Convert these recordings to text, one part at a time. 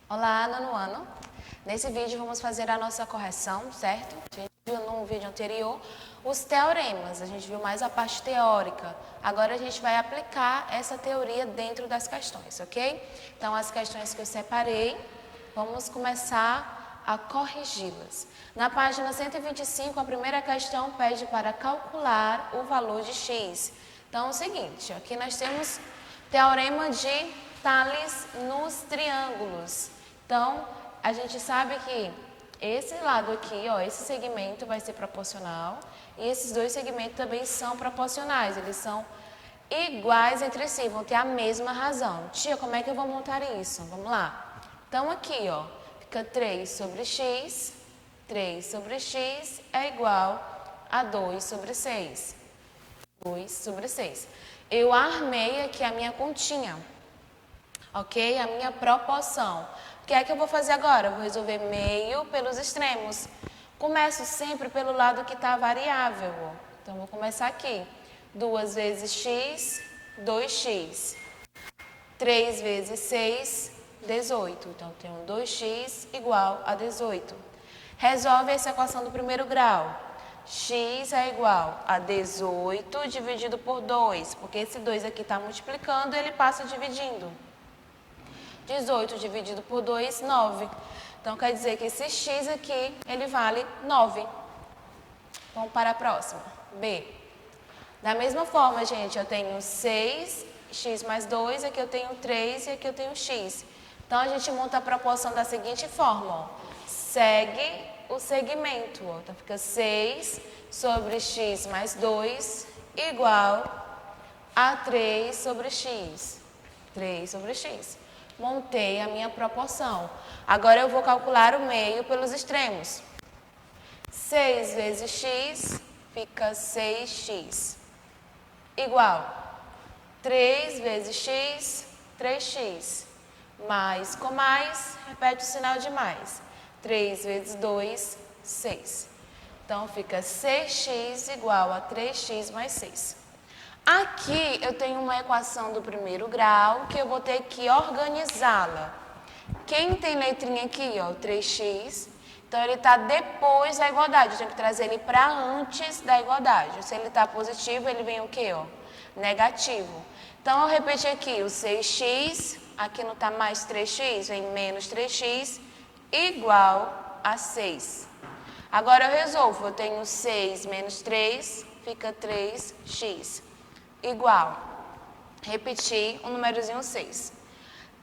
Olá, nono ano. Nesse vídeo vamos fazer a nossa correção, certo? A gente viu no vídeo anterior os teoremas, a gente viu mais a parte teórica. Agora a gente vai aplicar essa teoria dentro das questões, ok? Então as questões que eu separei, vamos começar a corrigi-las. Na página 125, a primeira questão pede para calcular o valor de x. Então é o seguinte, aqui nós temos teorema de Tales nos triângulos. Então, a gente sabe que esse lado aqui, ó, esse segmento vai ser proporcional e esses dois segmentos também são proporcionais, eles são iguais entre si, vão ter a mesma razão. Tia, como é que eu vou montar isso? Vamos lá. Então, aqui, ó, fica 3 sobre x, 3 sobre x é igual a 2 sobre 6. 2 sobre 6. Eu armei aqui a minha continha, ok? A minha proporção. O que é que eu vou fazer agora? Eu vou resolver meio pelos extremos. Começo sempre pelo lado que está variável. Então, vou começar aqui. 2 vezes x, 2x. 3 vezes 6, 18. Então, tenho 2x igual a 18. Resolve essa equação do primeiro grau. X é igual a 18 dividido por 2, porque esse 2 aqui está multiplicando e ele passa dividindo. 18 dividido por 2, 9. Então, quer dizer que esse x aqui, ele vale 9. Vamos para a próxima. B. Da mesma forma, gente, eu tenho 6, x mais 2, aqui eu tenho 3 e aqui eu tenho x. Então, a gente monta a proporção da seguinte forma, ó. Segue o segmento, ó. Então, fica 6 sobre x mais 2 igual a 3 sobre x. 3 sobre x. Montei a minha proporção. Agora, eu vou calcular o meio pelos extremos. 6 vezes x fica 6x. Igual 3 vezes x, 3x. Mais com mais, repete o sinal de mais. 3 vezes 2, 6. Então, fica 6x igual a 3x mais 6. Aqui eu tenho uma equação do primeiro grau que eu vou ter que organizá-la. Quem tem letrinha aqui, ó, 3x, então ele está depois da igualdade. Eu tenho que trazer ele para antes da igualdade. Se ele está positivo, ele vem o quê, ó? Negativo. Então, eu repeti aqui o 6x, aqui não está mais 3x, vem menos 3x, igual a 6. Agora eu resolvo, eu tenho 6 menos 3, fica 3x. Igual, repetir o númerozinho 6.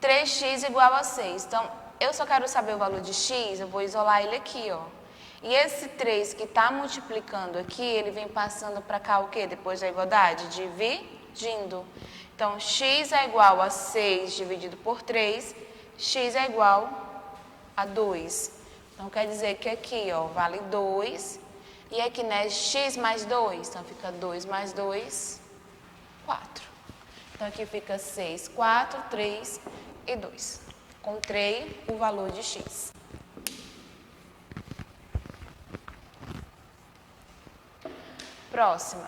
3x igual a 6. Então, eu só quero saber o valor de x, eu vou isolar ele aqui, ó. E esse 3 que está multiplicando aqui, ele vem passando para cá o quê? Depois da igualdade? Dividindo. Então, x é igual a 6 dividido por 3, x é igual a 2. Então, quer dizer que aqui, ó, vale 2. E aqui, né, x mais 2. Então, fica 2 mais 2, 4. Então, aqui fica 6, 4, 3 e 2. Encontrei o valor de x. Próxima.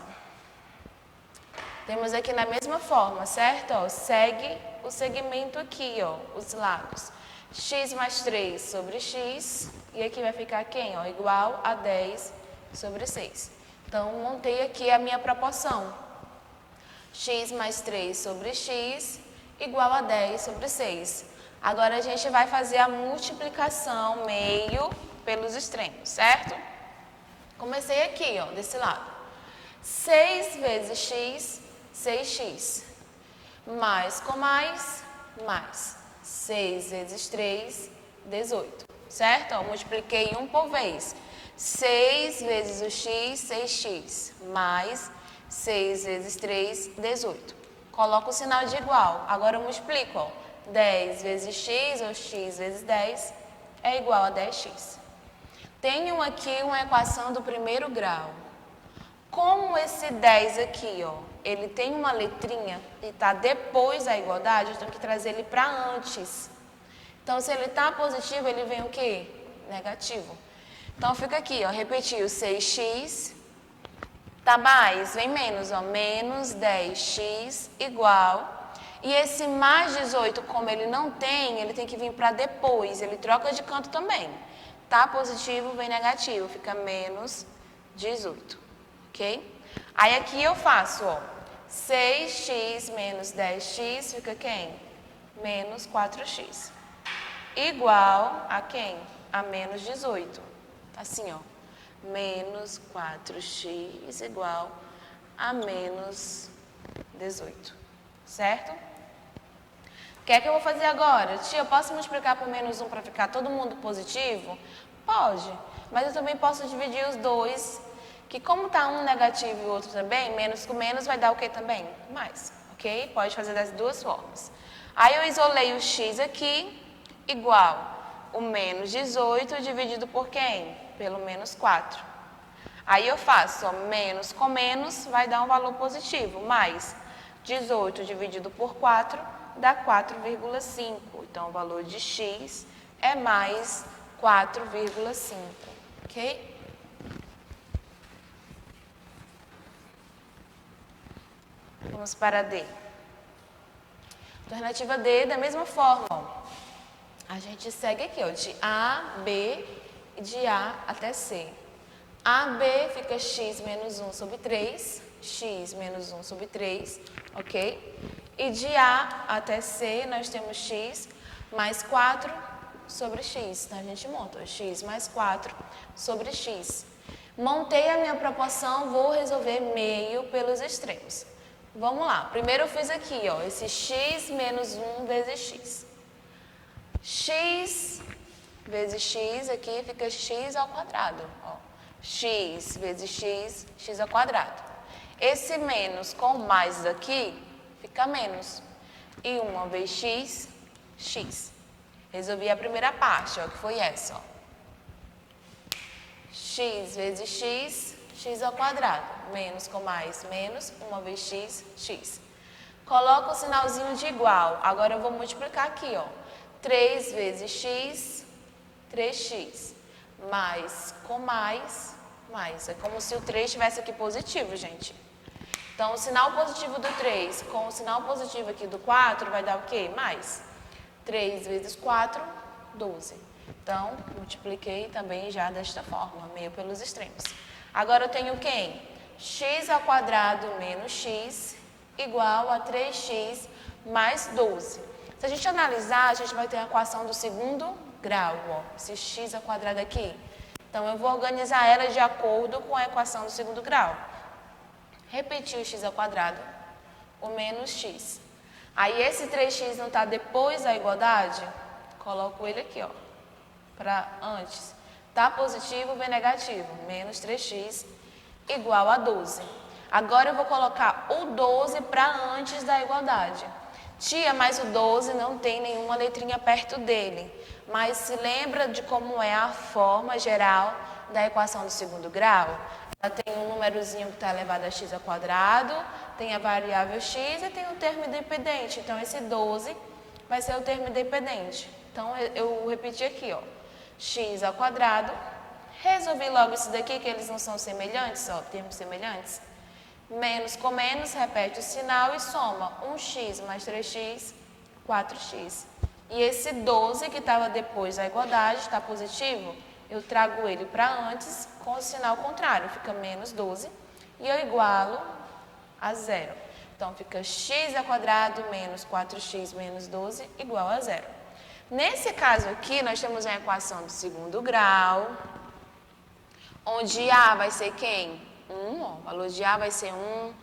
Temos aqui na mesma forma, certo? Ó, segue o segmento aqui, ó, os lados. X mais 3 sobre x. E aqui vai ficar quem? Ó, igual a 10 sobre 6. Então, montei aqui a minha proporção. X mais 3 sobre x igual a 10 sobre 6. Agora, a gente vai fazer a multiplicação meio pelos extremos, certo? Comecei aqui, ó, desse lado. 6 vezes x, 6x. Mais com mais, mais. 6 vezes 3, 18. Certo? Ó, multipliquei um por vez. 6 vezes o x, 6x. Mais 6 vezes 3, 18. Coloco o sinal de igual. Agora eu multiplico, ó. 10 vezes x, ou x vezes 10, é igual a 10x. Tenho aqui uma equação do primeiro grau. Como esse 10 aqui, ó, ele tem uma letrinha e está depois da igualdade, eu tenho que trazer ele para antes. Então, se ele está positivo, ele vem o quê? Negativo. Então, fica aqui, ó, repetir o 6x. Tá mais, vem menos, ó, menos 10x igual. E esse mais 18, como ele não tem, ele tem que vir para depois, ele troca de canto também. Tá positivo, vem negativo, fica menos 18, ok? Aí aqui eu faço, ó, 6x menos 10x fica quem? Menos 4x. Igual a quem? A menos 18. Assim, ó, menos 4x igual a menos 18, certo? O que é que eu vou fazer agora? Tia, eu posso multiplicar por menos 1 para ficar todo mundo positivo? Pode, mas eu também posso dividir os dois, que como está um negativo e o outro também, menos com menos vai dar o que também? Mais, ok? Pode fazer das duas formas. Aí eu isolei o x aqui, igual o menos 18 dividido por quem? Pelo menos 4. Aí eu faço, ó, menos com menos vai dar um valor positivo, mais 18 dividido por 4 dá 4,5. Então, o valor de x é mais 4,5, ok? Vamos para D. Alternativa D, da mesma forma, ó. A gente segue aqui, ó, de A, B e de A até C. AB fica x menos 1 sobre 3, x menos 1 sobre 3, ok? E de A até C nós temos x mais 4 sobre x. Então, a gente monta x mais 4 sobre x. Montei a minha proporção, vou resolver meio pelos extremos. Vamos lá. Primeiro eu fiz aqui, ó, esse x menos 1 vezes x. X vezes x aqui fica x ao quadrado, ó. X vezes x, x ao quadrado. Esse menos com mais aqui fica menos. E 1 vezes x, x. Resolvi a primeira parte, ó, que foi essa, ó. X vezes x, x ao quadrado. Menos com mais, menos. 1 vezes x, x. Coloco o sinalzinho de igual. Agora eu vou multiplicar aqui, ó. 3 vezes x, 3x. Mais com mais, mais. É como se o 3 estivesse aqui positivo, gente. Então, o sinal positivo do 3 com o sinal positivo aqui do 4 vai dar o quê? Mais. 3 vezes 4, 12. Então, multipliquei também já desta forma, meio pelos extremos. Agora eu tenho quem? X ao quadrado menos x igual a 3x mais 12. Se a gente analisar, a gente vai ter a equação do segundo grau, ó, esse x ao quadrado aqui. Então, eu vou organizar ela de acordo com a equação do segundo grau. Repetir o x ao quadrado, o menos x. Aí, esse 3x não está depois da igualdade? Coloco ele aqui, ó, para antes. Está positivo, vem negativo. Menos 3x igual a 12. Agora, eu vou colocar o 12 para antes da igualdade. Tia, mas o 12 não tem nenhuma letrinha perto dele. Mas se lembra de como é a forma geral da equação do segundo grau? Ela tem um númerozinho que está elevado a x ao quadrado, tem a variável x e tem o termo independente. Então, esse 12 vai ser o termo independente. Então, eu repeti aqui, ó, x ao quadrado. Resolvi logo isso daqui, que eles não são semelhantes, ó, termos semelhantes. Menos com menos, repete o sinal e soma 1x mais 3x, 4x. E esse 12 que estava depois da igualdade, está positivo, eu trago ele para antes com o sinal contrário, fica menos 12 e eu igualo a zero. Então, fica x ao quadrado menos 4x menos 12 igual a zero. Nesse caso aqui, nós temos a equação do segundo grau, onde A vai ser quem? 1, ó, o valor de A vai ser 1,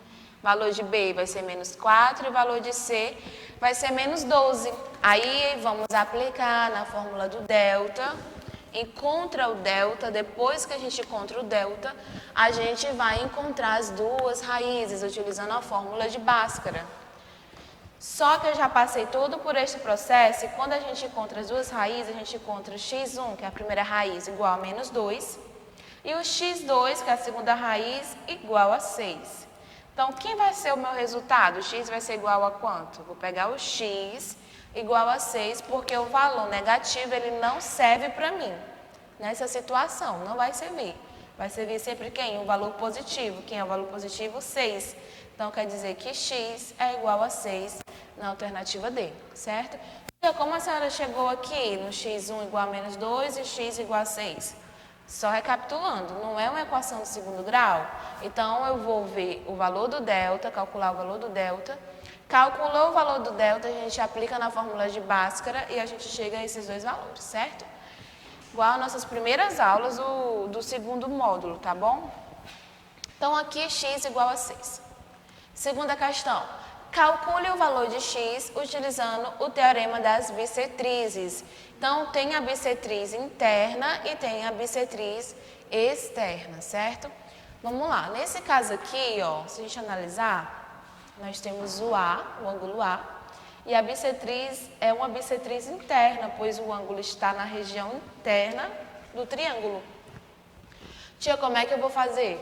valor de B vai ser menos 4 e o valor de C vai ser menos 12. Aí, vamos aplicar na fórmula do delta. Encontra o delta, depois que a gente encontra o delta, a gente vai encontrar as duas raízes, utilizando a fórmula de Bhaskara. Só que eu já passei todo por este processo e quando a gente encontra as duas raízes, a gente encontra x1, que é a primeira raiz, igual a menos 2, e o x2, que é a segunda raiz, igual a 6. Então, quem vai ser o meu resultado? O x vai ser igual a quanto? Vou pegar o x igual a 6, porque o valor negativo ele não serve para mim. Nessa situação, não vai servir. Vai servir sempre quem? O valor positivo. Quem é o valor positivo? 6. Então, quer dizer que x é igual a 6. na alternativa D, certo? Como a senhora chegou aqui no x1 igual a menos 2 e x igual a 6? Só recapitulando, não é uma equação de segundo grau? Então, eu vou ver o valor do delta, calcular o valor do delta. Calculou o valor do delta, a gente aplica na fórmula de Bhaskara e a gente chega a esses dois valores, certo? Igual às nossas primeiras aulas do segundo módulo, tá bom? Então, aqui x igual a 6. Segunda questão. Calcule o valor de x utilizando o teorema das bissetrizes. Então, tem a bissetriz interna e tem a bissetriz externa, certo? Vamos lá. Nesse caso aqui, ó, se a gente analisar, nós temos o ângulo A, e a bissetriz é uma bissetriz interna, pois o ângulo está na região interna do triângulo. Tia, como é que eu vou fazer?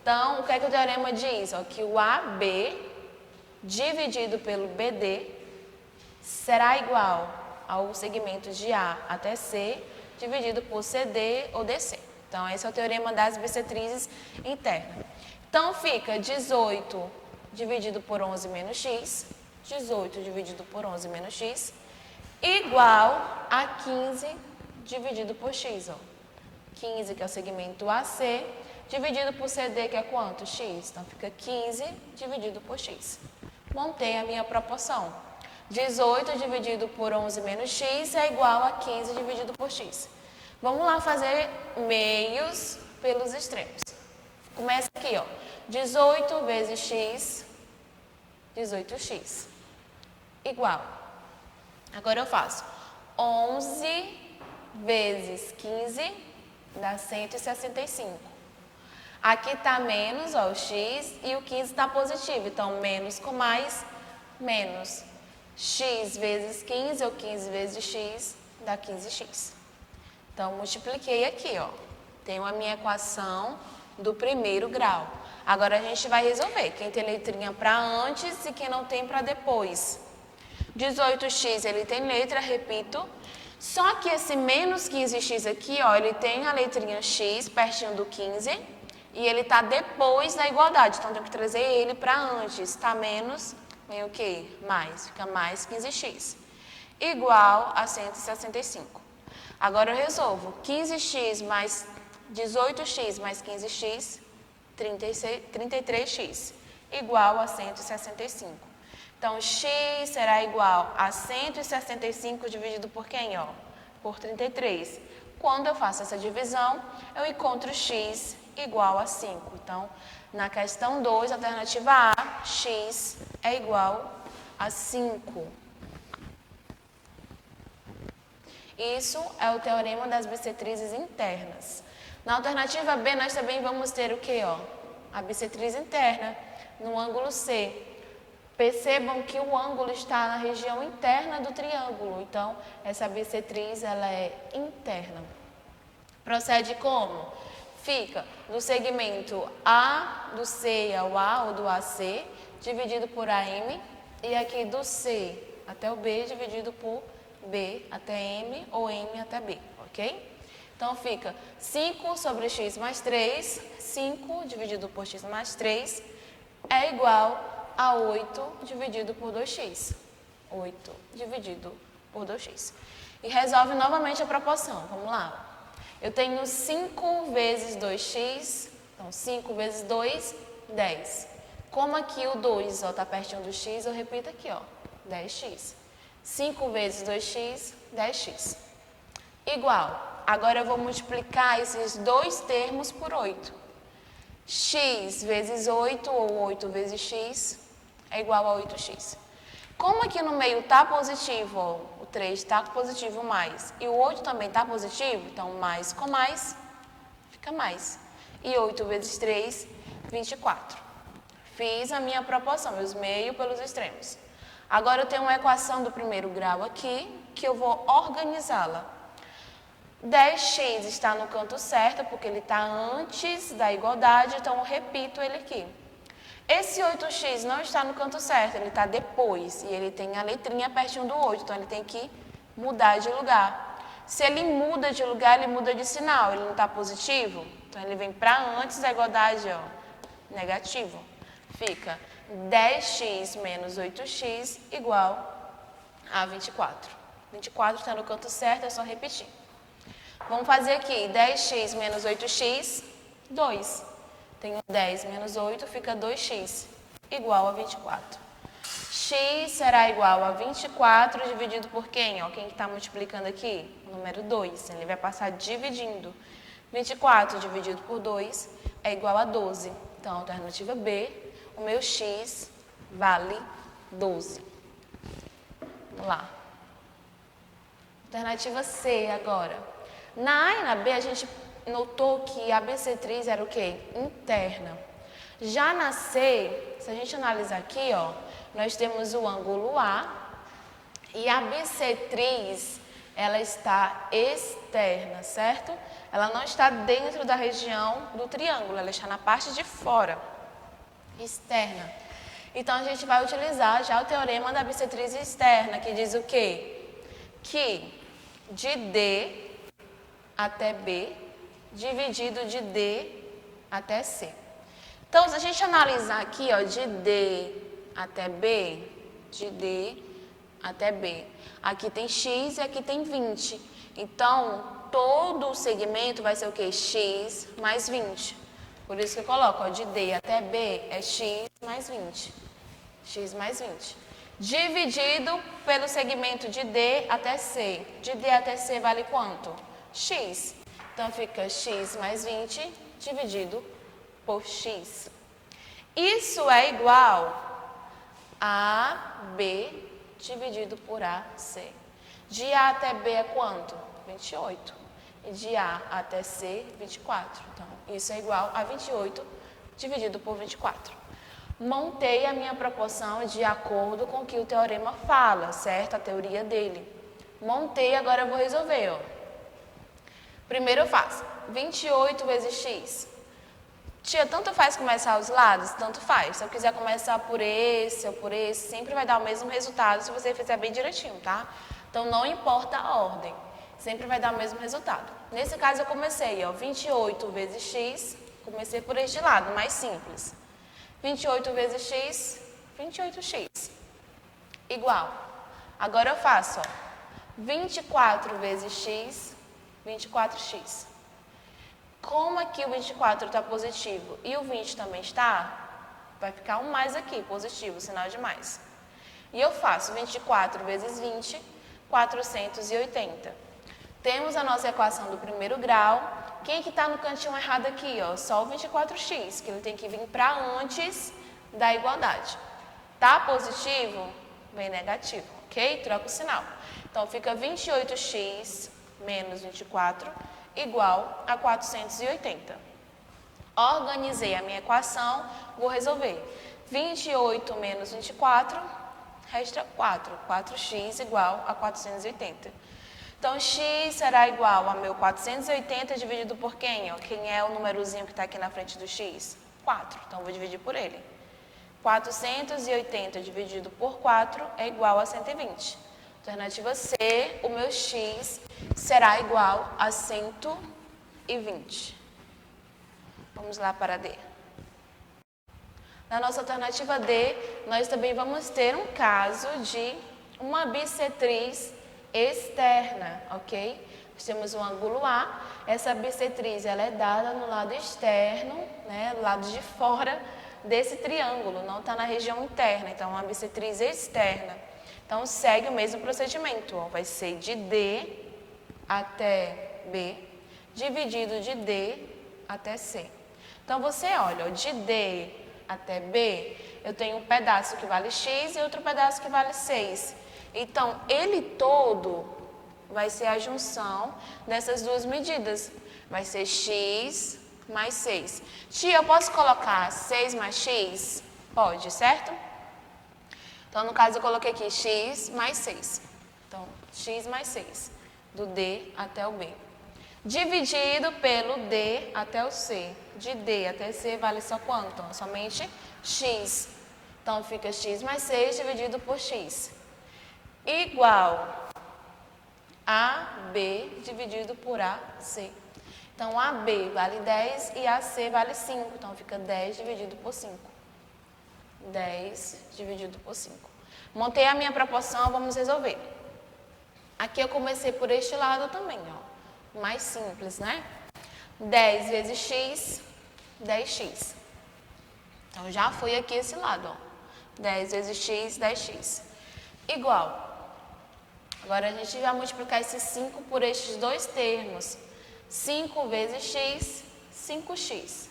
Então, o que é que o teorema diz? Ó, que o AB dividido pelo BD será igual ao segmento de A até C dividido por CD ou DC. Então, esse é o teorema das bissetrizes internas. Então, fica 18 dividido por 11 menos x, 18 dividido por 11 menos x, igual a 15 dividido por x. Ó. 15, que é o segmento AC, dividido por CD, que é quanto? X. Então, fica 15 dividido por x. Montei a minha proporção. 18 dividido por 11 menos x é igual a 15 dividido por x. Vamos lá fazer meios pelos extremos. Começa aqui, ó. 18 vezes x, 18x. Igual. Agora eu faço 11 vezes 15 dá 165. Aqui está menos, ó, o x, e o 15 está positivo. Então, menos com mais, menos. X vezes 15, ou 15 vezes x, dá 15x. Então, multipliquei aqui, ó. Tenho a minha equação do primeiro grau. Agora, a gente vai resolver. Quem tem letrinha para antes e quem não tem para depois. 18x, ele tem letra, repito. Só que esse menos 15x aqui, ó, ele tem a letrinha x pertinho do 15. E ele está depois da igualdade, então, tenho que trazer ele para antes. Está menos, vem o quê? Mais, fica mais 15x. Igual a 165. Agora eu resolvo. 15x mais 18x mais 15x, 33x. Igual a 165. Então, x será igual a 165 dividido por quem, ó? Por 33. Quando eu faço essa divisão, eu encontro x igual a 5. Então, na questão 2, alternativa A, x é igual a 5. Isso é o teorema das bissetrizes internas. Na alternativa B, nós também vamos ter o quê, ó? A bissetriz interna no ângulo C. Percebam que o ângulo está na região interna do triângulo. Então, essa bissetriz, ela é interna. Procede como? Fica do segmento A do C ao A ou do AC, dividido por AM, e aqui do C até o B, dividido por B até M ou M até B, ok? Então, fica 5 sobre x mais 3, 5 dividido por x mais 3, é igual a 8 dividido por 2x. 8 dividido por 2x. E resolve novamente a proporção, vamos lá. Eu tenho 5 vezes 2x, então 5 vezes 2, 10. Como aqui o 2 está pertinho do x, eu repito aqui, ó, 10x. 5 vezes 2x, 10x. Igual, agora eu vou multiplicar esses dois termos por 8. X vezes 8, ou 8 vezes x, é igual a 8x. Como aqui no meio está positivo, ó, o 3 está positivo mais, e o 8 também está positivo, então mais com mais, fica mais. E 8 vezes 3, 24. Fiz a minha proporção, meus meios pelos extremos. Agora eu tenho uma equação do primeiro grau aqui, que eu vou organizá-la. 10x está no canto certo, porque ele está antes da igualdade, então eu repito ele aqui. Esse 8x não está no canto certo, ele está depois, e ele tem a letrinha pertinho do 8, então ele tem que mudar de lugar. Se ele muda de lugar, ele muda de sinal, ele não está positivo, então ele vem para antes da igualdade, ó, negativo. Fica 10x menos 8x igual a 24. 24 está no canto certo, é só repetir. Vamos fazer aqui 10x menos 8x, 2. Tenho 10 menos 8, fica 2x, igual a 24. X será igual a 24 dividido por quem? Ó, quem está multiplicando aqui? O número 2. Ele vai passar dividindo. 24 dividido por 2 é igual a 12. Então, alternativa B, o meu x vale 12. Vamos lá. Alternativa C agora. Na A e na B, a gente notou que a bissetriz era o quê? Interna. Já na C, se a gente analisar aqui, ó, nós temos o ângulo A e a bissetriz, ela está externa, certo? Ela não está dentro da região do triângulo, ela está na parte de fora, externa. Então, a gente vai utilizar já o teorema da bissetriz externa, que diz o quê? Que de D até B, dividido de D até C. Então, se a gente analisar aqui, ó, de D até B, de D até B, aqui tem x e aqui tem 20. Então, todo o segmento vai ser o quê? X mais 20. Por isso que eu coloco, ó, de D até B é x mais 20. X mais 20. Dividido pelo segmento de D até C. De D até C vale quanto? X. Então, fica x mais 20 dividido por x. Isso é igual a B dividido por AC. De A até B é quanto? 28. E de A até C, 24. Então, isso é igual a 28 dividido por 24. Montei a minha proporção de acordo com o que o teorema fala, certo? A teoria dele. Montei, agora eu vou resolver, ó. Primeiro eu faço 28 vezes x. Tia, tanto faz começar os lados? Tanto faz. Se eu quiser começar por esse ou por esse, sempre vai dar o mesmo resultado se você fizer bem direitinho, tá? Então, não importa a ordem. Sempre vai dar o mesmo resultado. Nesse caso, eu comecei, ó, 28 vezes x. Comecei por este lado, mais simples. 28 vezes x, 28x. Igual. Agora eu faço, ó, 24 vezes x, 24x. Como aqui o 24 está positivo e o 20 também está, vai ficar um mais aqui, positivo, sinal de mais. E eu faço 24 vezes 20, 480. Temos a nossa equação do primeiro grau. Quem que está no cantinho errado aqui? Ó? Só o 24x, que ele tem que vir para antes da igualdade. Tá positivo? Vem negativo, ok? Troca o sinal. Então, fica 28x menos 24 igual a 480. Organizei a minha equação, vou resolver. 28 menos 24, resta 4. 4x igual a 480. Então, x será igual a meu 480 dividido por quem? Ó? Quem é o númerozinho que está aqui na frente do x? 4. Então, vou dividir por ele. 480 dividido por 4 é igual a 120. Alternativa C, o meu x será igual a 120. Vamos lá para D. Na nossa alternativa D, nós também vamos ter um caso de uma bissetriz externa, ok? Nós temos o ângulo A, essa bissetriz ela é dada no lado externo, né, do lado de fora desse triângulo, não está na região interna, então é uma bissetriz externa. Então, segue o mesmo procedimento, ó, vai ser de D até B, dividido de D até C. Então, você olha, ó, de D até B, eu tenho um pedaço que vale x e outro pedaço que vale 6. Então, ele todo vai ser a junção dessas duas medidas. Vai ser x mais 6. Tia, eu posso colocar 6 mais x? Pode, certo? Então, no caso, eu coloquei aqui x mais 6. Então, x mais 6, do D até o B. Dividido pelo D até o C. De D até C vale só quanto? Então, somente x. Então, fica x mais 6 dividido por x. Igual a B dividido por AC. Então, AB vale 10 e AC vale 5. Então, fica 10 dividido por 5. 10 dividido por 5. Montei a minha proporção, vamos resolver. Aqui eu comecei por este lado também, ó. Mais simples, né? 10 vezes x, 10x. Então, já fui aqui esse lado, ó. 10 vezes x, 10x. Igual. Agora, a gente vai multiplicar esse 5 por estes dois termos. 5 vezes x, 5x.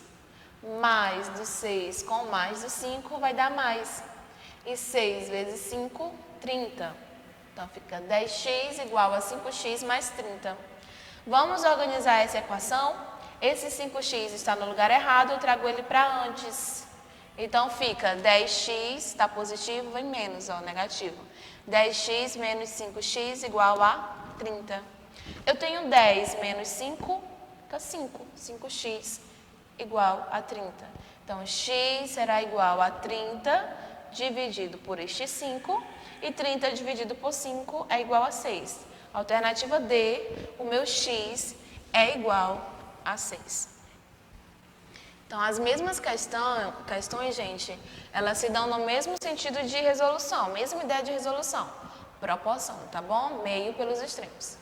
Mais do 6 com mais do 5 vai dar mais. E 6 vezes 5, 30. Então, fica 10x igual a 5x mais 30. Vamos organizar essa equação. Esse 5x está no lugar errado, eu trago ele para antes. Então, fica 10x, está positivo, vem menos, ó, negativo. 10x menos 5x igual a 30. Eu tenho 10 menos 5, fica 5. 5x igual a 30. Então, x será igual a 30 dividido por este 5. E 30 dividido por 5 é igual a 6. Alternativa D, o meu x é igual a 6. Então, as mesmas questões, gente, elas se dão no mesmo sentido de resolução, mesma ideia de resolução. Proporção, tá bom? Meio pelos extremos.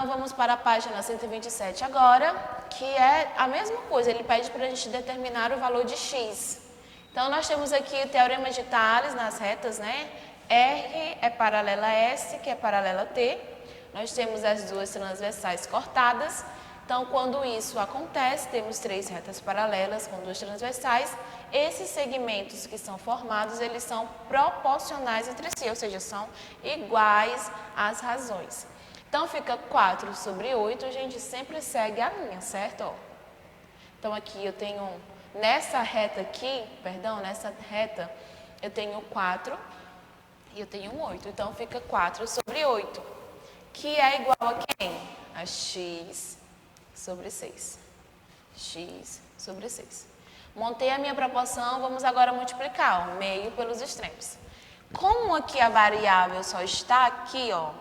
Vamos para a página 127 agora, que é a mesma coisa, ele pede para a gente determinar o valor de x. Então, nós temos aqui o teorema de Tales nas retas, né? R é paralela a S, que é paralela a T. Nós temos as duas transversais cortadas. Então, quando isso acontece, temos três retas paralelas com duas transversais. Esses segmentos que são formados, eles são proporcionais entre si, ou seja, são iguais às razões. Então, fica 4 sobre 8, a gente sempre segue a linha, certo? Então, aqui eu tenho, nessa reta aqui, nessa reta, eu tenho 4 e eu tenho 8. Então, fica 4 sobre 8, que é igual a quem? A x sobre 6. X sobre 6. Montei a minha proporção, vamos agora multiplicar, ó, meio pelos extremos. Como aqui a variável só está aqui, ó,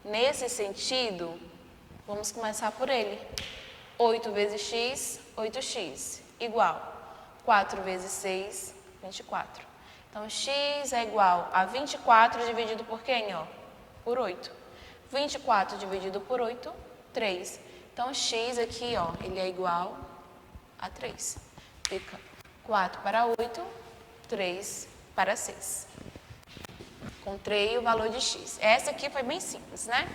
nesse sentido, vamos começar por ele. 8 vezes x, 8x, igual 4 vezes 6, 24. Então, x é igual a 24 dividido por quem, ó? Por 8. 24 dividido por 8, 3. Então, x aqui, ó, ele é igual a 3. Fica 4 para 8, 3 para 6. Encontrei o valor de x. Essa aqui foi bem simples, né?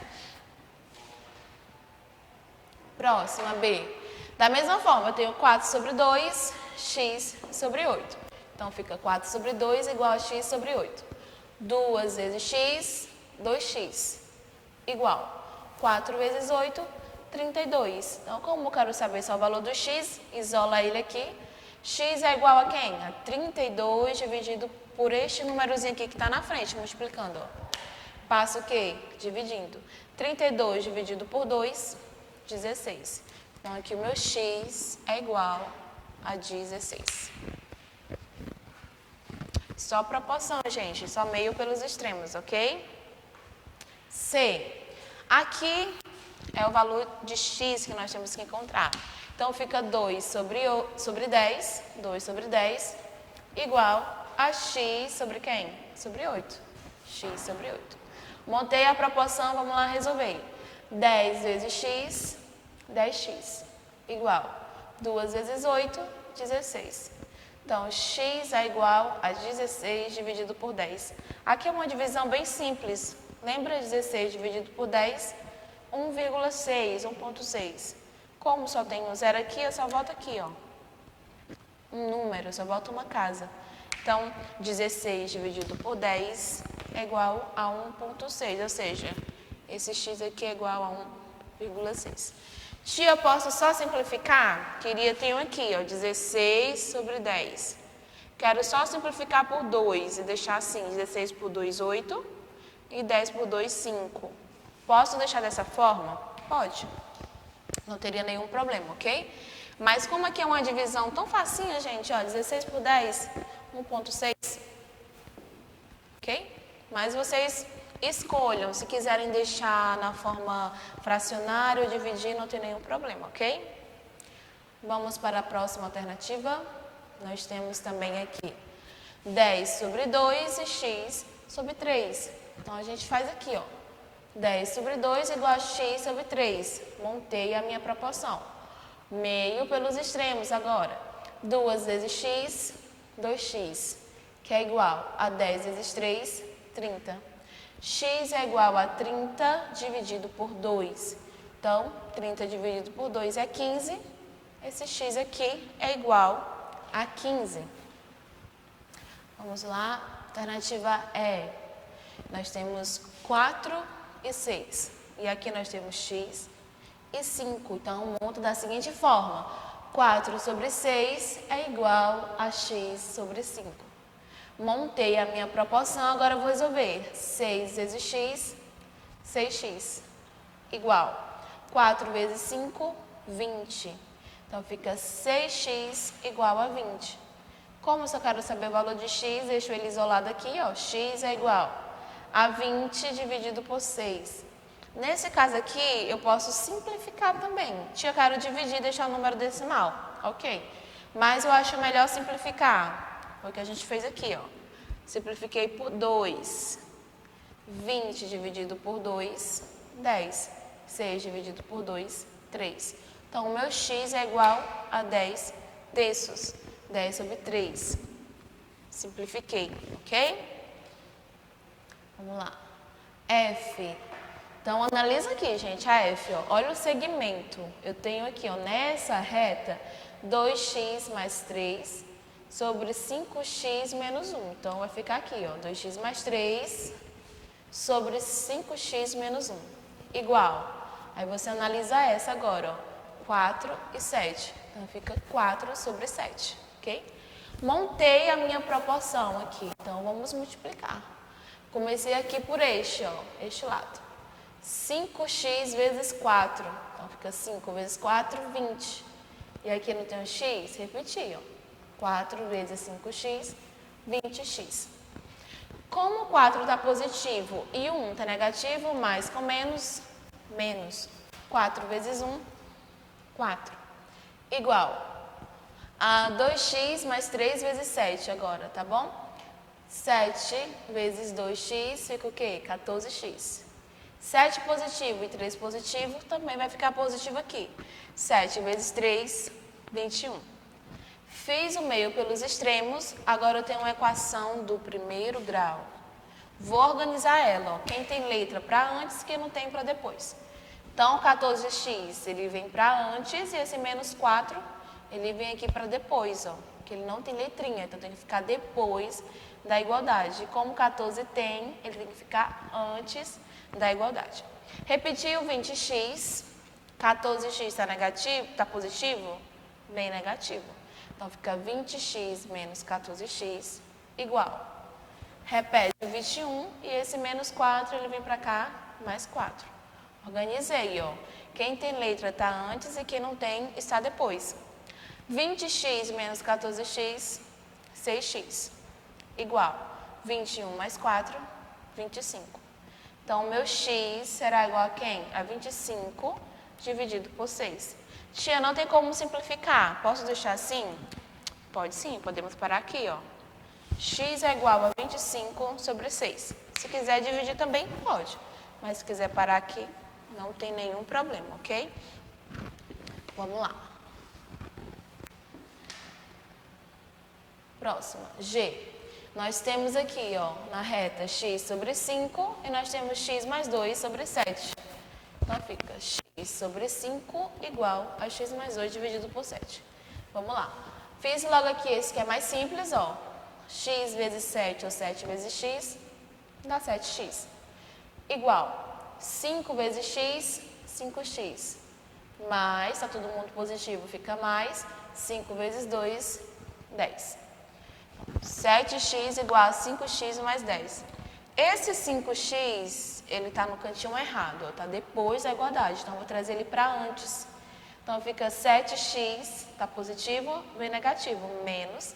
Próxima, B. Da mesma forma, eu tenho 4 sobre 2, x sobre 8. Então, fica 4 sobre 2 igual a x sobre 8. 2 vezes x, 2x, igual 4 vezes 8, 32. Então, como eu quero saber só o valor do x, isola ele aqui. X é igual a quem? A 32 dividido por este númerozinho aqui que está na frente, multiplicando. Ó. Passo o quê? Dividindo. 32 dividido por 2, 16. Então, aqui o meu x é igual a 16. Só proporção, gente. Só meio pelos extremos, ok? C. Aqui é o valor de x que nós temos que encontrar. Então, fica 2 sobre 10, 2 sobre 10, igual a x sobre quem? Sobre 8. X sobre 8. Montei a proporção, vamos lá resolver. 10 vezes x, 10x, igual 2 vezes 8, 16. Então, x é igual a 16 dividido por 10. Aqui é uma divisão bem simples. Lembra 16 dividido por 10? 1,6, 1,6. Como só tem um zero aqui, eu só boto aqui, ó. Um número, eu só boto uma casa. Então, 16 dividido por 10 é igual a 1,6, ou seja, esse x aqui é igual a 1,6. Tia, eu posso só simplificar? Tenho aqui, ó, 16 sobre 10. Quero só simplificar por 2 e deixar assim, 16 por 2, 8 e 10 por 2, 5. Posso deixar dessa forma? Pode. Não teria nenhum problema, ok? Mas como aqui é uma divisão tão facinha, gente, ó, 16 por 10, 1,6. Ok? Mas vocês escolham, se quiserem deixar na forma fracionária ou dividir, não tem nenhum problema, ok? Vamos para a próxima alternativa. Nós temos também aqui 10 sobre 2 e x sobre 3. Então, a gente faz aqui, ó. 10 sobre 2 igual a x sobre 3. Montei a minha proporção. Meio pelos extremos agora. 2 vezes x, 2x, que é igual a 10 vezes 3, 30. X é igual a 30 dividido por 2. Então, 30 dividido por 2 é 15. Esse x aqui é igual a 15. Vamos lá, alternativa E. Nós temos 4 e 6. E aqui nós temos x e 5. Então, monto da seguinte forma. 4 sobre 6 é igual a x sobre 5. Montei a minha proporção, agora eu vou resolver. 6 vezes x, 6x, igual. 4 vezes 5, 20. Então, fica 6x igual a 20. Como eu só quero saber o valor de x, deixo ele isolado aqui, ó. X é igual a 20 dividido por 6. Nesse caso aqui, eu posso simplificar também. Eu quero dividir e deixar o número decimal, ok? Mas eu acho melhor simplificar. Foi o que a gente fez aqui, ó. Simplifiquei por 2. 20 dividido por 2, 10. 6 dividido por 2, 3. Então, o meu x é igual a 10 terços. 10 sobre 3. Simplifiquei, ok? Vamos lá. F. Então, analisa aqui, gente, a F, ó. Olha o segmento. Eu tenho aqui, ó, nessa reta, 2x mais 3 sobre 5x menos 1. Então, vai ficar aqui, ó, 2x mais 3 sobre 5x menos 1. Igual. Aí, você analisa essa agora, ó. 4 e 7. Então, fica 4 sobre 7, ok? Montei a minha proporção aqui. Então, vamos multiplicar. Comecei aqui por este, ó, este lado. 5x vezes 4. Então, fica 5 vezes 4, 20. E aqui não tem um x? Repetir, ó. 4 vezes 5x, 20x. Como o 4 está positivo e o 1 está negativo, mais com menos, menos. 4 vezes 1, 4. Igual a 2x mais 3 vezes 7 agora, tá bom? 7 vezes 2x fica o quê? 14x. 7 positivo e 3 positivo também vai ficar positivo aqui. 7 vezes 3, 21. Fiz o meio pelos extremos, agora eu tenho uma equação do primeiro grau. Vou organizar ela, ó. Quem tem letra para antes, quem não tem para depois. Então, 14x, ele vem para antes e esse menos 4, ele vem aqui para depois, ó. Porque ele não tem letrinha, então tem que ficar depois da igualdade. E como 14 tem, ele tem que ficar antes da igualdade. Repetir o 20x, 14x está negativo, está positivo? Bem negativo. Então, fica 20x menos 14x igual. Repete o 21 e esse menos 4, ele vem para cá, mais 4. Organizei, ó. Quem tem letra está antes e quem não tem está depois. 20x menos 14x, 6x. Igual. 21 mais 4, 25. Então, o meu x será igual a quem? A 25 dividido por 6. Tia, não tem como simplificar. Posso deixar assim? Pode sim, podemos parar aqui, ó. X é igual a 25 sobre 6. Se quiser dividir também, pode. Mas se quiser parar aqui, não tem nenhum problema, ok? Vamos lá. Próxima, G. Nós temos aqui, ó, na reta x sobre 5 e nós temos x mais 2 sobre 7. Então, fica x sobre 5 igual a x mais 2 dividido por 7. Vamos lá. Fiz logo aqui esse que é mais simples, ó. X vezes 7 ou 7 vezes x dá 7x. Igual 5 vezes x, 5x. Mais, está todo mundo positivo, fica mais. 5 vezes 2, 10. 7x igual a 5x mais 10. Esse 5x, ele está no cantinho errado, está depois da igualdade. Então, vou trazer ele para antes. Então, fica 7x, está positivo, vem negativo, menos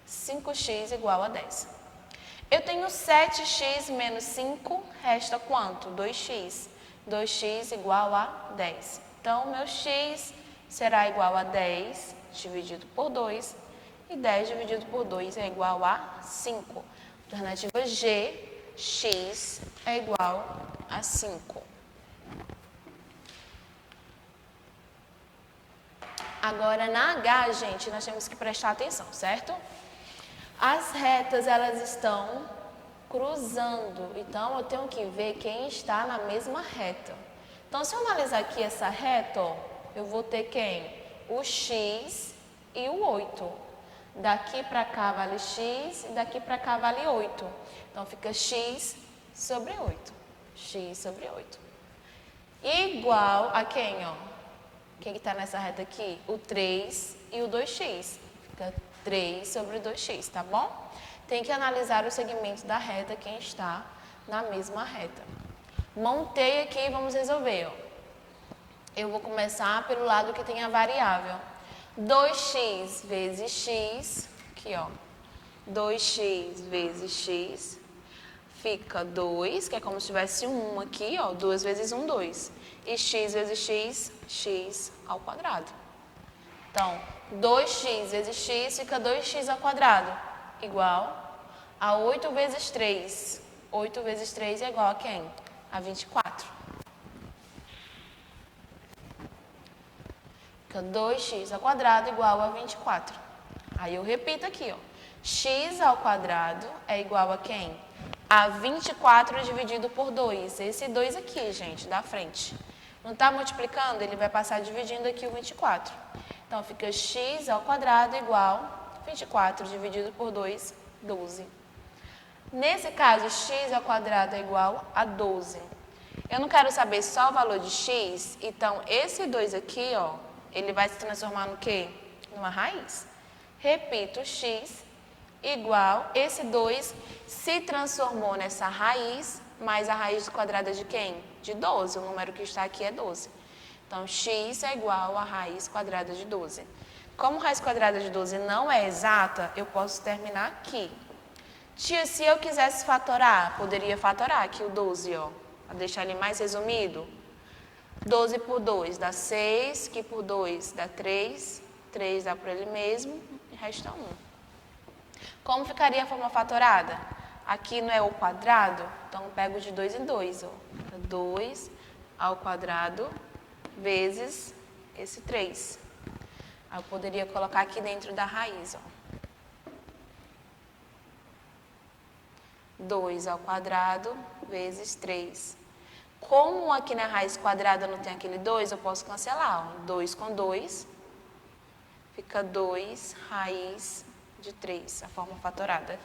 5x igual a 10. Eu tenho 7x menos 5, resta quanto? 2x. 2x igual a 10. Então, meu x será igual a 10 dividido por 2, E 10 dividido por 2 é igual a 5. Alternativa G, x é igual a 5. Agora, na H, gente, nós temos que prestar atenção, certo? As retas, elas estão cruzando. Então, eu tenho que ver quem está na mesma reta. Então, se eu analisar aqui essa reta, ó, eu vou ter quem? O x e o 8. Daqui para cá vale x e daqui para cá vale 8. Então, fica x sobre 8. X sobre 8. Igual a quem, ó? Quem está nessa reta aqui? O 3 e o 2x. Fica 3 sobre 2x, tá bom? Tem que analisar o segmento da reta, quem está na mesma reta. Montei aqui e vamos resolver, ó. Eu vou começar pelo lado que tem a variável. 2x vezes x, aqui ó, 2x vezes x, fica 2, que é como se tivesse 1 aqui, ó, 2 vezes 1, 2. E x vezes x, x ao quadrado. Então, 2x vezes x fica 2x ao quadrado, igual a 8 vezes 3. 8 vezes 3 é igual a quem? A 24. Fica 2x ao quadrado igual a 24. Aí eu repito aqui, ó. X ao quadrado é igual a quem? A 24 dividido por 2. Esse 2 aqui, gente, da frente. Não está multiplicando? Ele vai passar dividindo aqui o 24. Então, fica x ao quadrado igual a 24 dividido por 2, 12. Nesse caso, x ao quadrado é igual a 12. Eu não quero saber só o valor de x, então esse 2 aqui, ó, ele vai se transformar no quê? Numa raiz. Repito, x igual, esse 2 se transformou nessa raiz, mais a raiz quadrada de quem? De 12, o número que está aqui é 12. Então, x é igual a raiz quadrada de 12. Como raiz quadrada de 12 não é exata, eu posso terminar aqui. Tia, se eu quisesse fatorar, poderia fatorar aqui o 12, ó. Para deixar ele mais resumido. 12 por 2 dá 6, que por 2 dá 3. 3 dá para ele mesmo, e resta 1. Como ficaria a forma fatorada? Aqui não é o quadrado, então eu pego de 2 em 2, ó. 2 ao quadrado vezes esse 3. Aí eu poderia colocar aqui dentro da raiz, ó. 2 ao quadrado vezes 3. Como aqui na raiz quadrada não tem aquele 2, eu posso cancelar, ó. 2 com 2, fica 2 raiz de 3, a forma fatorada.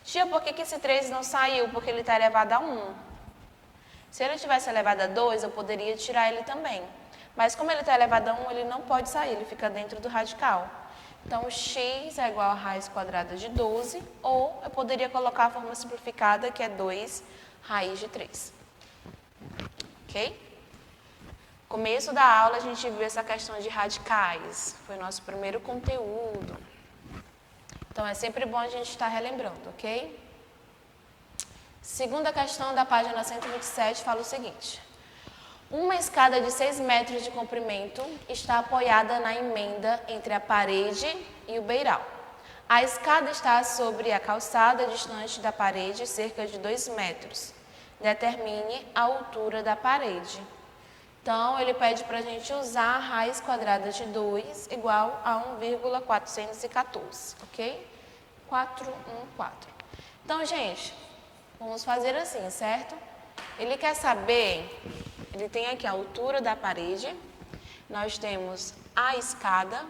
Tia, por que esse 3 não saiu? Porque ele está elevado a 1. Se ele tivesse elevado a 2, eu poderia tirar ele também. Mas como ele está elevado a 1, ele não pode sair, ele fica dentro do radical. Então, x é igual a raiz quadrada de 12, ou eu poderia colocar a forma simplificada, que é 2 raiz de 3. Ok? Começo da aula, a gente viu essa questão de radicais. Foi o nosso primeiro conteúdo. Então, é sempre bom a gente estar relembrando, ok? Segunda questão da página 127 fala o seguinte. Uma escada de 6 metros de comprimento está apoiada na emenda entre a parede e o beiral. A escada está sobre a calçada distante da parede cerca de 2 metros. Determine a altura da parede. Então, ele pede para a gente usar a raiz quadrada de 2 igual a 1,414, ok? 414. Então, gente, vamos fazer assim, certo? Ele quer saber, ele tem aqui a altura da parede, nós temos a escada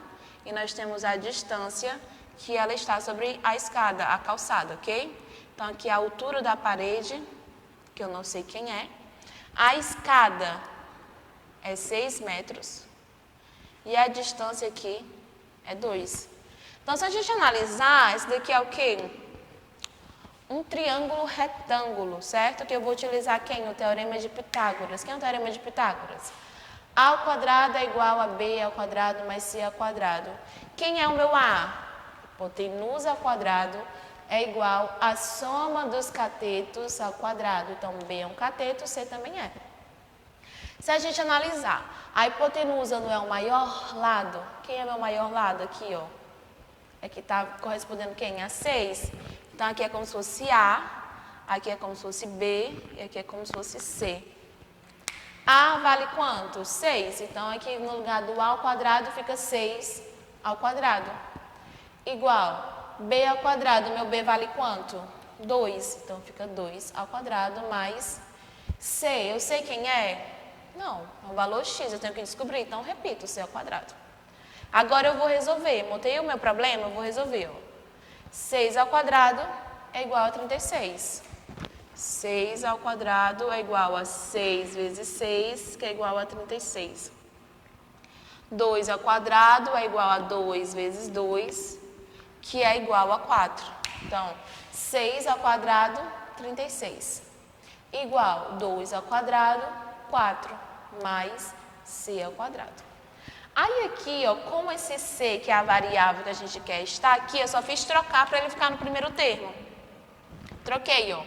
e nós temos a distância que ela está sobre a escada, a calçada, ok? Então, aqui a altura da parede, que eu não sei quem é. A escada é 6 metros e a distância aqui é 2. Então, se a gente analisar, esse daqui é o quê? Um triângulo retângulo, certo? Que eu vou utilizar quem? O teorema de Pitágoras. Quem é o teorema de Pitágoras? A ao quadrado é igual a b ao quadrado mais c ao quadrado. Quem é o meu a? Hipotenusa ao quadrado é igual à soma dos catetos ao quadrado. Então, b é um cateto, c também é. Se a gente analisar, a hipotenusa não é o maior lado? Quem é o meu maior lado aqui, ó? Aqui está correspondendo quem? A 6. Então, aqui é como se fosse A, aqui é como se fosse B e aqui é como se fosse C. A vale quanto? 6. Então, aqui no lugar do A ao quadrado fica 6 ao quadrado. Igual B ao quadrado, meu B vale quanto? 2. Então, fica 2 ao quadrado mais C. Eu sei quem é? Não, é um valor X, eu tenho que descobrir. Então, repito, C ao quadrado. Agora eu vou resolver. Montei o meu problema, eu vou resolver. Ó. 6 ao quadrado é igual a 36. 6 ao quadrado é igual a 6 vezes 6, que é igual a 36. 2 ao quadrado é igual a 2 vezes 2, que é igual a 4. Então, 6 ao quadrado, 36. Igual 2 ao quadrado, 4, mais C ao quadrado. Aí aqui, ó, como esse C, que é a variável que a gente quer, está aqui, eu só fiz trocar para ele ficar no primeiro termo. Troquei, ó.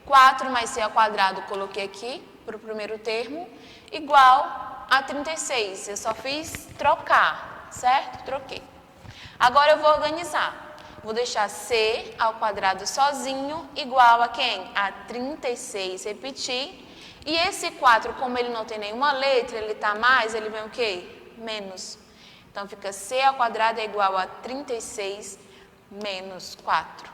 4 mais C ao quadrado, coloquei aqui para o primeiro termo, igual a 36. Eu só fiz trocar, certo? Troquei. Agora eu vou organizar. Vou deixar C ao quadrado sozinho, igual a quem? A 36, repetir. E esse 4, como ele não tem nenhuma letra, ele está mais, ele vem o quê? Menos. Então, fica C ao quadrado é igual a 36 menos 4.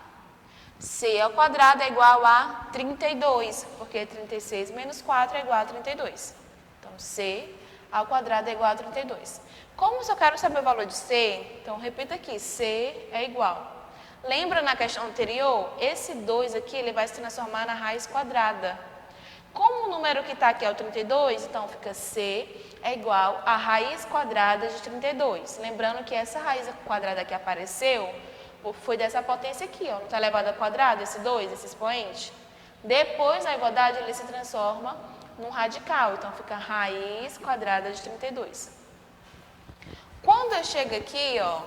C ao quadrado é igual a 32, porque 36 menos 4 é igual a 32. Então, C ao quadrado é igual a 32. Como eu só quero saber o valor de C, então, repita aqui, C é igual. Lembra na questão anterior? Esse 2 aqui, ele vai se transformar na raiz quadrada. Como o número que está aqui é o 32, então fica C é igual a raiz quadrada de 32. Lembrando que essa raiz quadrada que apareceu foi dessa potência aqui, ó, não está elevado ao quadrado, esse 2, esse expoente. Depois, na igualdade, ele se transforma num radical, então fica raiz quadrada de 32. Quando eu chego aqui, ó,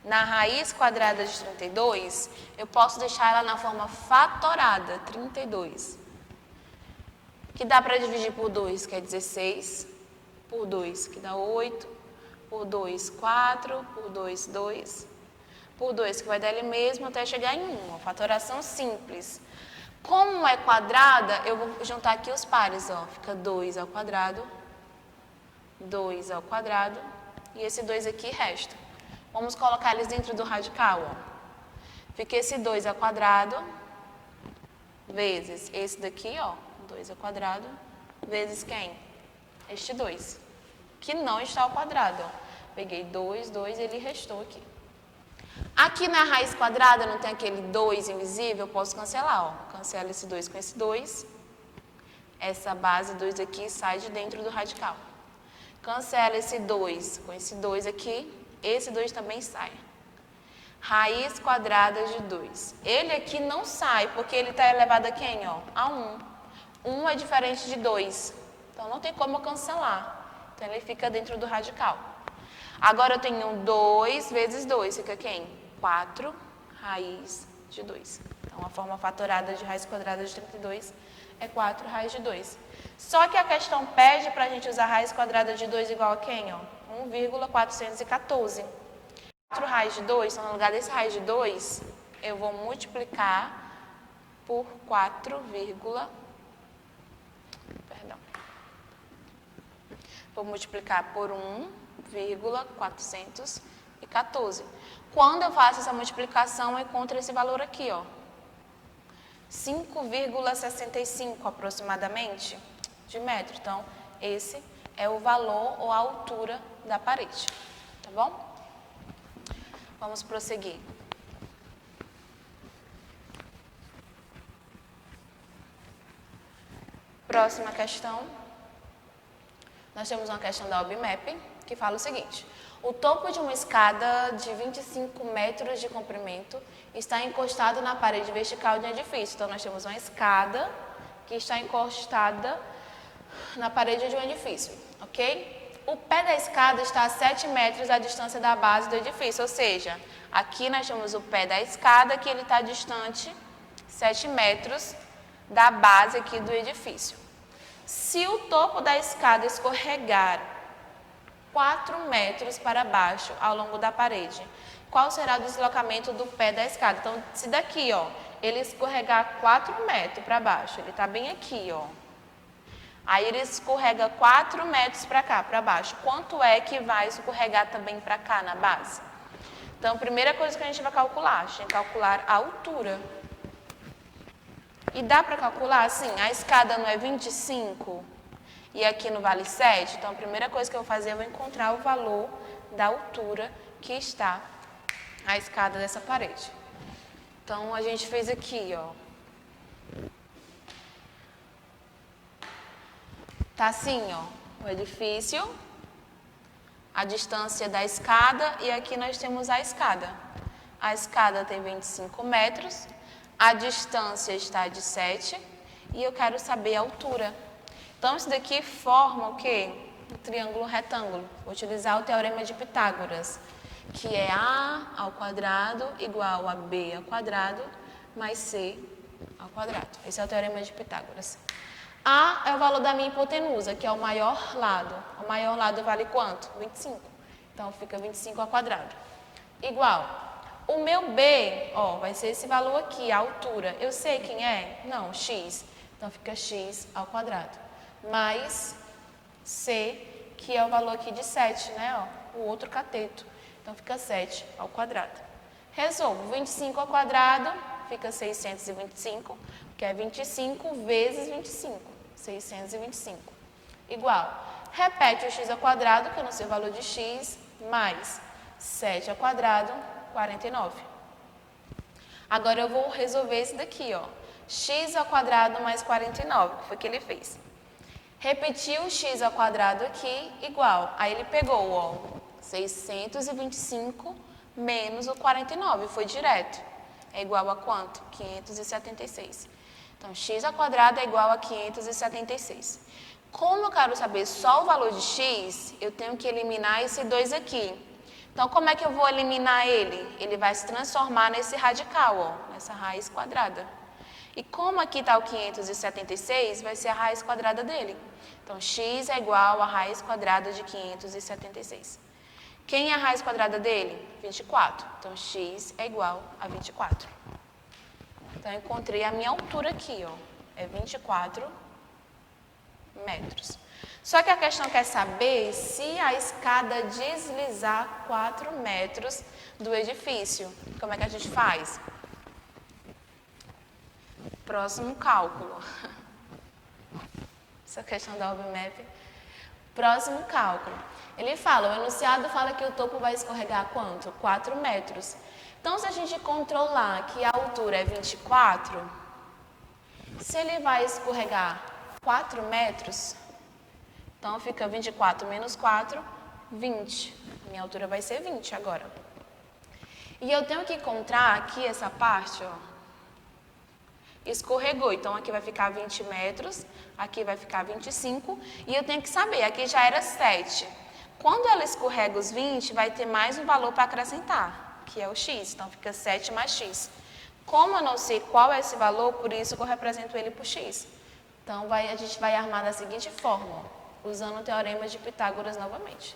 na raiz quadrada de 32, eu posso deixar ela na forma fatorada, 32. Que dá para dividir por 2, que é 16. Por 2, que dá 8. Por 2, 4. Por 2, 2. Por 2, que vai dar ele mesmo até chegar em 1. Uma fatoração simples. Como é quadrada, eu vou juntar aqui os pares. Ó. Fica 2 ao quadrado. 2 ao quadrado. E esse 2 aqui resta. Vamos colocar eles dentro do radical, ó. Fica esse 2 ao quadrado, vezes esse daqui, ó, 2 ao quadrado, vezes quem? Este 2, que não está ao quadrado, ó. Peguei 2, 2 e ele restou aqui. Aqui na raiz quadrada não tem aquele 2 invisível, eu posso cancelar, ó. Cancela esse 2 com esse 2. Essa base 2 aqui sai de dentro do radical. Cancela esse 2 com esse 2 aqui. Esse 2 também sai. Raiz quadrada de 2. Ele aqui não sai, porque ele está elevado a quem? Ó? A 1. 1 é diferente de 2. Então, não tem como eu cancelar. Então, ele fica dentro do radical. Agora, eu tenho 2 vezes 2. Fica quem? 4 raiz de 2. Então, a forma fatorada de raiz quadrada de 32 é 4 raiz de 2. Só que a questão pede para a gente usar raiz quadrada de 2 igual a quem? Ó? 1,414. 4 raiz de 2, então no lugar desse raiz de 2, eu vou multiplicar por 4, perdão. Vou multiplicar por 1,414. Quando eu faço essa multiplicação, eu encontro esse valor aqui, ó. 5,65 aproximadamente de metro. Então, esse é o valor ou a altura da parede, tá bom? Vamos prosseguir. Próxima questão. Nós temos uma questão da OBMAP que fala o seguinte: o topo de uma escada de 25 metros de comprimento está encostado na parede vertical de um edifício. Então, nós temos uma escada que está encostada na parede de um edifício, ok? O pé da escada está a 7 metros da distância da base do edifício, ou seja, aqui nós temos o pé da escada que ele está distante 7 metros da base aqui do edifício. Se o topo da escada escorregar 4 metros para baixo ao longo da parede. Qual será o deslocamento do pé da escada? Então, se daqui, ó, ele escorregar 4 metros para baixo, ele está bem aqui, ó. Aí ele escorrega 4 metros para cá, para baixo. Quanto é que vai escorregar também para cá na base? Então, a primeira coisa que a gente vai calcular, a gente tem que calcular a altura. E dá para calcular assim, a escada não é 25 e aqui no vale 7? Então, a primeira coisa que eu vou fazer, eu vou encontrar o valor da altura que está a escada dessa parede. Então, a gente fez aqui, ó. Tá assim, ó, o edifício, a distância da escada e aqui nós temos a escada. A escada tem 25 metros, a distância está de 7 e eu quero saber a altura. Então, isso daqui forma o quê? Um triângulo retângulo. Vou utilizar o teorema de Pitágoras, que é A ao quadrado igual a B ao quadrado mais C ao quadrado. Esse é o teorema de Pitágoras. A é o valor da minha hipotenusa, que é o maior lado. O maior lado vale quanto? 25. Então, fica 25 ao quadrado. Igual. O meu B, ó, vai ser esse valor aqui, a altura. Eu sei quem é? Não, x. Então, fica x ao quadrado. Mais C, que é o valor aqui de 7, né? Ó, o outro cateto. Então, fica 7 ao quadrado. Resolvo. 25 ao quadrado, fica 625, que é 25 vezes 25. 625. Igual. Repete o x ao quadrado, que eu não sei o valor de x, mais 7 ao quadrado, 49. Agora eu vou resolver esse daqui, ó. X ao quadrado mais 49, que foi o que ele fez. Repetiu o x ao quadrado aqui, igual. Aí ele pegou, ó, 625 menos o 49, foi direto. É igual a quanto? 576. Então, x ao quadrado é igual a 576. Como eu quero saber só o valor de x, eu tenho que eliminar esse 2 aqui. Então, como é que eu vou eliminar ele? Ele vai se transformar nesse radical, ó, nessa raiz quadrada. E como aqui está o 576, vai ser a raiz quadrada dele. Então, x é igual a raiz quadrada de 576. Quem é a raiz quadrada dele? 24. Então, x é igual a 24. Então, eu encontrei a minha altura aqui, ó. É 24 metros. Só que a questão quer saber se a escada deslizar 4 metros do edifício. Como é que a gente faz? Próximo cálculo. Essa questão da OBMAP. Próximo cálculo. Ele fala, o enunciado fala que o topo vai escorregar quanto? 4 metros. Então, se a gente controlar que a altura é 24, se ele vai escorregar 4 metros, então fica 24 menos 4, 20. Minha altura vai ser 20 agora. E eu tenho que encontrar aqui essa parte, ó. Escorregou, então aqui vai ficar 20 metros, aqui vai ficar 25, e eu tenho que saber, aqui já era 7. Quando ela escorrega os 20, vai ter mais um valor para acrescentar, que é o x, então fica 7 mais x. Como eu não sei qual é esse valor, por isso que eu represento ele por x. Então, a gente vai armar da seguinte forma, ó, usando o teorema de Pitágoras novamente.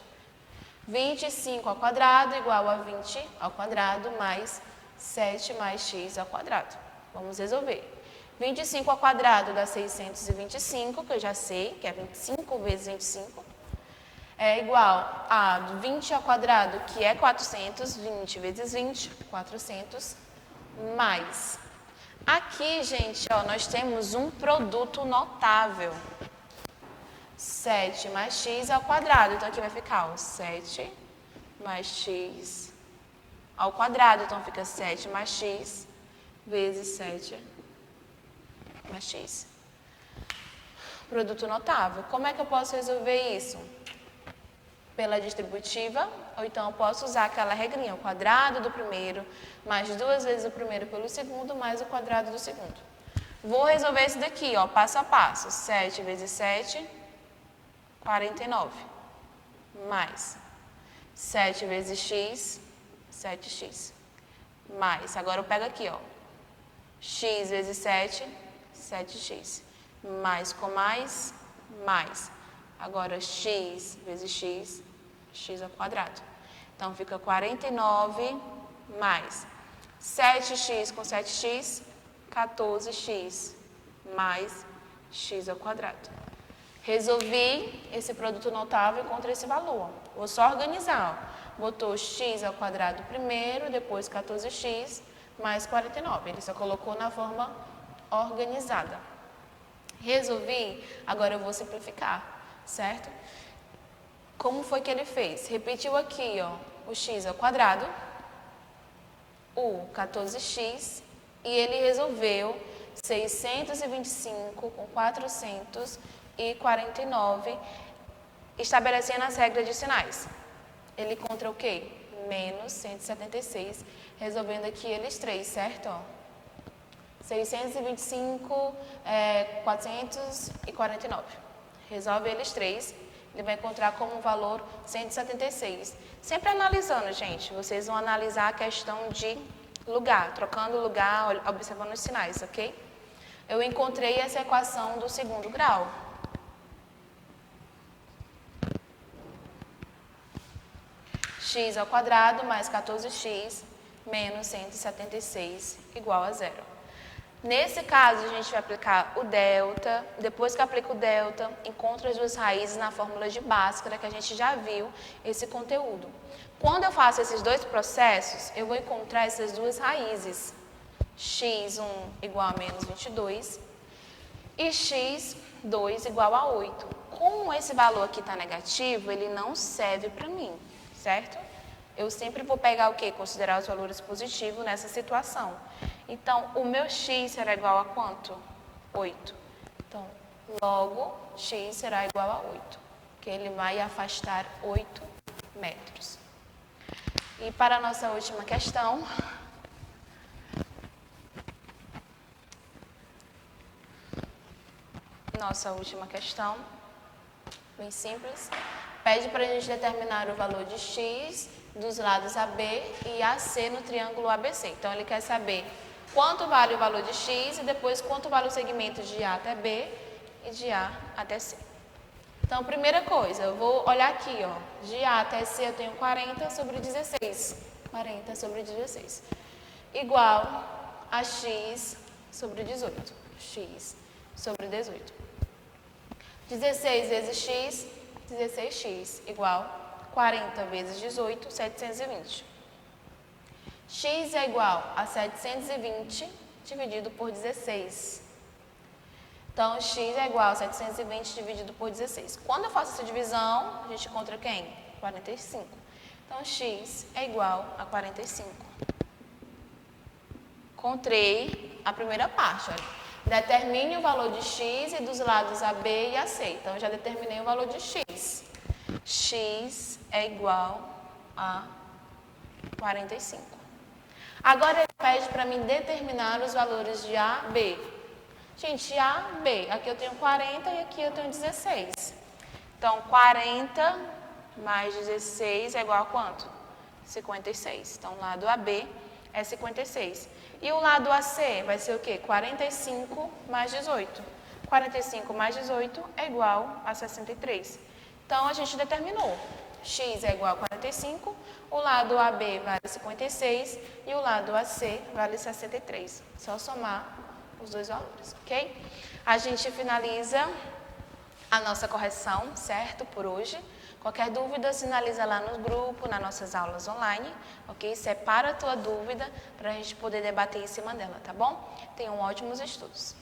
25 ao quadrado igual a 20 ao quadrado mais 7 mais x ao quadrado. Vamos resolver. 25 ao quadrado dá 625, que eu já sei, que é 25 vezes 25. É igual a 20 ao quadrado, que é 400, 20 vezes 20, 400, mais. Aqui, gente, ó, nós temos um produto notável. 7 mais x ao quadrado. Então, aqui vai ficar ó, 7 mais x ao quadrado. Então, fica 7 mais x vezes 7 mais x. Produto notável. Como é que eu posso resolver isso? Pela distributiva, ou então eu posso usar aquela regrinha, o quadrado do primeiro, mais 2 vezes o primeiro pelo segundo, mais o quadrado do segundo. Vou resolver isso daqui, ó, passo a passo. 7 vezes 7, 49. Mais 7 vezes x, 7x. Mais, agora eu pego aqui, ó, x vezes 7, 7x. Mais com mais. Agora x vezes x, x ao quadrado. Então, fica 49 mais 7x com 7x, 14x mais x ao quadrado. Resolvi esse produto notável e encontrei esse valor. Vou só organizar. Ó. Botou x ao quadrado primeiro, depois 14x mais 49. Ele só colocou na forma organizada. Resolvi, agora eu vou simplificar, certo? Como foi que ele fez? Repetiu aqui, ó, o x ao quadrado, o 14x, e ele resolveu 625 com 449, estabelecendo as regras de sinais. Ele encontra o quê? Menos 176, resolvendo aqui eles três, certo? Ó. 625, 449. Resolve eles três, ele vai encontrar como valor 176. Sempre analisando, gente, vocês vão analisar a questão de lugar, trocando lugar, observando os sinais, ok? Eu encontrei essa equação do segundo grau. X ao quadrado mais 14x menos 176 igual a zero. Nesse caso, a gente vai aplicar o delta. Depois que aplica o delta, encontra as duas raízes na fórmula de Bhaskara, que a gente já viu esse conteúdo. Quando eu faço esses dois processos, eu vou encontrar essas duas raízes. X1 igual a menos 22 e x2 igual a 8. Como esse valor aqui está negativo, ele não serve para mim, certo? Eu sempre vou pegar o quê? Considerar os valores positivos nessa situação. Então, o meu x será igual a quanto? 8. Então, logo, x será igual a 8, que ele vai afastar 8 metros. E para a nossa última questão, bem simples, pede para a gente determinar o valor de x dos lados AB e AC no triângulo ABC. Então, ele quer saber quanto vale o valor de x e depois quanto vale o segmento de A até B e de A até C. Então, primeira coisa, eu vou olhar aqui, ó, de A até C eu tenho 40 sobre 16. 40 sobre 16. Igual a x sobre 18. X sobre 18. 16 vezes x, 16x, igual 40 vezes 18, 720. X é igual a 720 dividido por 16. Então, x é igual a 720 dividido por 16. Quando eu faço essa divisão, a gente encontra quem? 45. Então, x é igual a 45. Encontrei a primeira parte, olha. Determine o valor de x e dos lados AB e AC. Então, eu já determinei o valor de x. X é igual a 45. Agora, ele pede para mim determinar os valores de A, B. Gente, A, B. Aqui eu tenho 40 e aqui eu tenho 16. Então, 40 mais 16 é igual a quanto? 56. Então, o lado AB é 56. E o lado AC vai ser o quê? 45 mais 18. 45 mais 18 é igual a 63. Então, a gente determinou. X é igual a 45, o lado AB vale 56 e o lado AC vale 63. Só somar os dois valores, ok? A gente finaliza a nossa correção, certo? Por hoje. Qualquer dúvida, sinaliza lá no grupo, nas nossas aulas online, ok? Separa a tua dúvida para a gente poder debater em cima dela, tá bom? Tenham ótimos estudos.